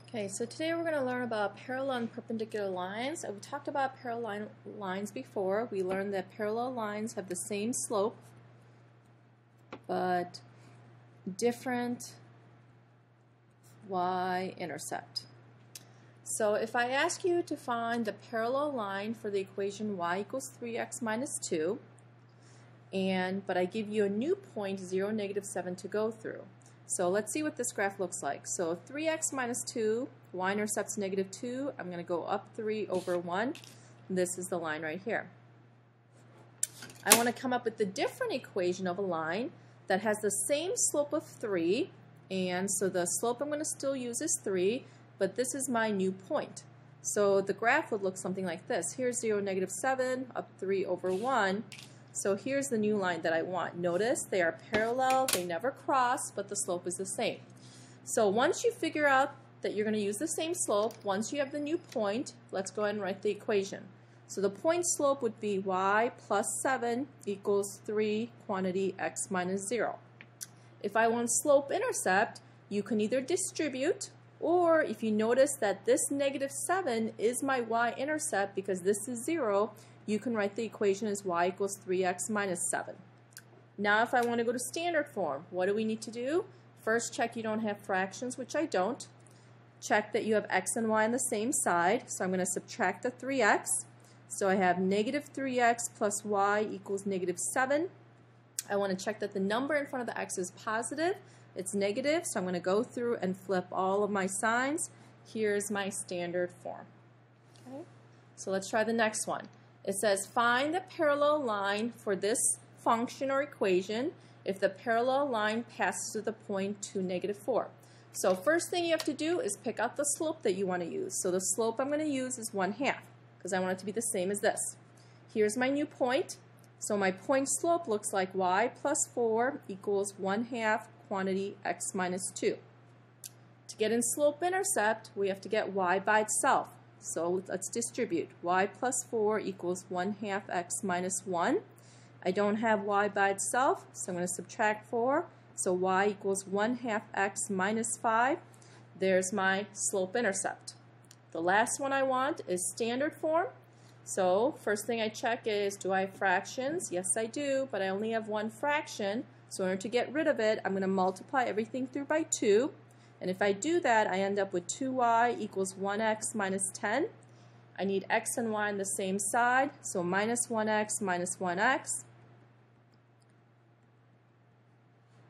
Okay, so today we're going to learn about parallel and perpendicular lines. We talked about parallel lines before. We learned that parallel lines have the same slope but different y-intercept. So if I ask you to find the parallel line for the equation y equals 3x minus 2, but I give you a new point, 0, negative 7 to go through. So let's see what this graph looks like. So 3x minus 2, y-intercept's negative 2. I'm going to go up 3 over 1. This is the line right here. I want to come up with the different equation of a line that has the same slope of 3. And so the slope I'm going to still use is 3, but this is my new point. So the graph would look something like this. Here's 0, negative 7, up 3 over 1. So here's the new line that I want. Notice they are parallel, they never cross, but the slope is the same. So once you figure out that you're going to use the same slope, once you have the new point, let's go ahead and write the equation. So the point slope would be y plus 7 equals 3 quantity x minus 0. If I want slope intercept, you can either distribute, or if you notice that this negative 7 is my y-intercept because this is 0, you can write the equation as y equals 3x minus 7. Now if I want to go to standard form, what do we need to do? First, check you don't have fractions, which I don't. Check that you have x and y on the same side, so I'm going to subtract the 3x. So I have negative 3x plus y equals negative 7. I want to check that the number in front of the x is positive. It's negative, so I'm going to go through and flip all of my signs. Here's my standard form. Okay? So let's try the next one. It says find the parallel line for this function or equation if the parallel line passes through the point 2, negative 4. So first thing you have to do is pick out the slope that you want to use. So the slope I'm going to use is 1/2 because I want it to be the same as this. Here's my new point. So my point slope looks like y plus 4 equals 1/2 quantity x minus 2. To get in slope intercept, we have to get y by itself. So let's distribute. Y plus 4 equals 1/2 x minus 1. I don't have y by itself, so I'm going to subtract 4. So y equals 1/2 x minus 5. There's my slope intercept. The last one I want is standard form. So first thing I check is, do I have fractions? Yes, I do, but I only have one fraction. So in order to get rid of it, I'm going to multiply everything through by 2. And if I do that, I end up with 2y equals 1x minus 10. I need x and y on the same side, so minus 1x minus 1x.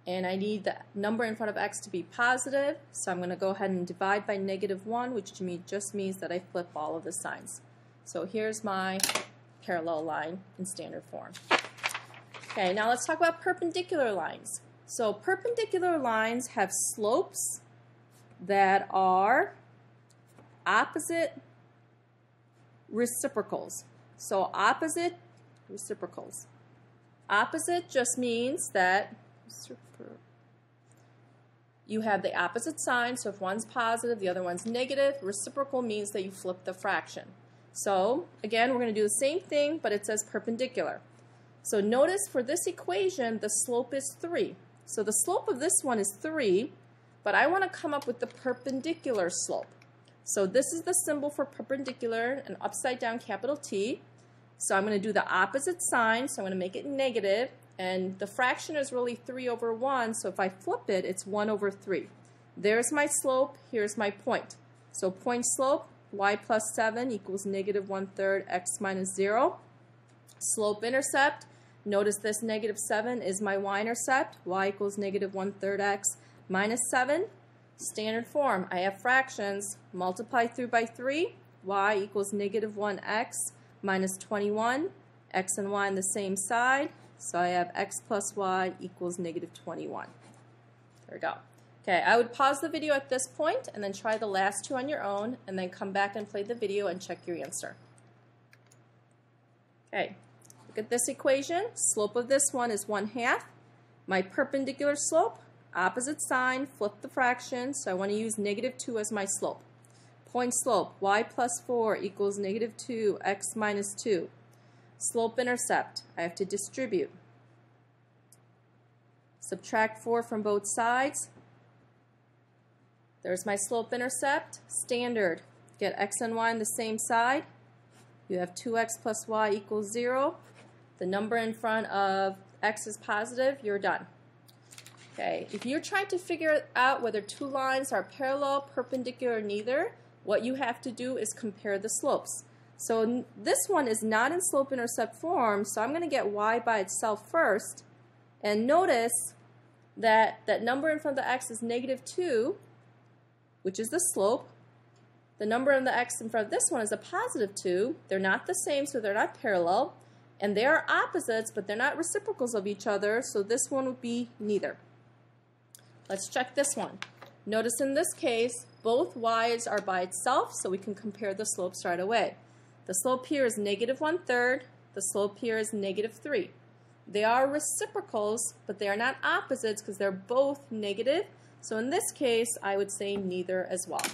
And I need the number in front of x to be positive, so I'm going to go ahead and divide by negative 1, which to me just means that I flip all of the signs. So here's my parallel line in standard form. Okay, now let's talk about perpendicular lines. So perpendicular lines have slopes that are opposite reciprocals. So opposite reciprocals. Opposite just means that you have the opposite sign, so if one's positive, the other one's negative. Reciprocal means that you flip the fraction. So again, we're going to do the same thing, but it says perpendicular. So notice for this equation, the slope is 3. So the slope of this one is 3, but I want to come up with the perpendicular slope. So this is the symbol for perpendicular, an upside down capital T. So I'm going to do the opposite sign, so I'm going to make it negative, and the fraction is really 3 over 1, so if I flip it, it's 1 over 3. There's my slope, here's my point. So point slope, y plus 7 equals negative 1/3 x minus 0. Slope intercept, notice this negative 7 is my y-intercept, y equals negative 1/3 x minus 7. Standard form, I have fractions, multiply through by 3, y equals negative 1x minus 21, x and y on the same side, so I have x plus y equals negative 21. There we go. Okay, I would pause the video at this point and then try the last two on your own and then come back and play the video and check your answer. Okay, look at this equation. Slope of this one is 1/2. My perpendicular slope, opposite sign, flip the fraction, so I want to use negative 2 as my slope. Point slope, y plus 4 equals negative 2 x minus 2. Slope intercept, I have to distribute. Subtract 4 from both sides. There's my slope-intercept. Standard. Get x and y on the same side. You have 2x plus y equals 0. The number in front of x is positive. You're done. Okay, if you're trying to figure out whether two lines are parallel, perpendicular, or neither, what you have to do is compare the slopes. So this one is not in slope-intercept form, so I'm going to get y by itself first. And notice that that number in front of the x is -2, which is the slope. The number in the x in front of this one is a +2. They're not the same, so they're not parallel. And they are opposites, but they're not reciprocals of each other, so this one would be neither. Let's check this one. Notice in this case, both y's are by itself, so we can compare the slopes right away. The slope here is -1/3. The slope here is -3. They are reciprocals, but they are not opposites because they're both negative. So in this case, I would say neither as well.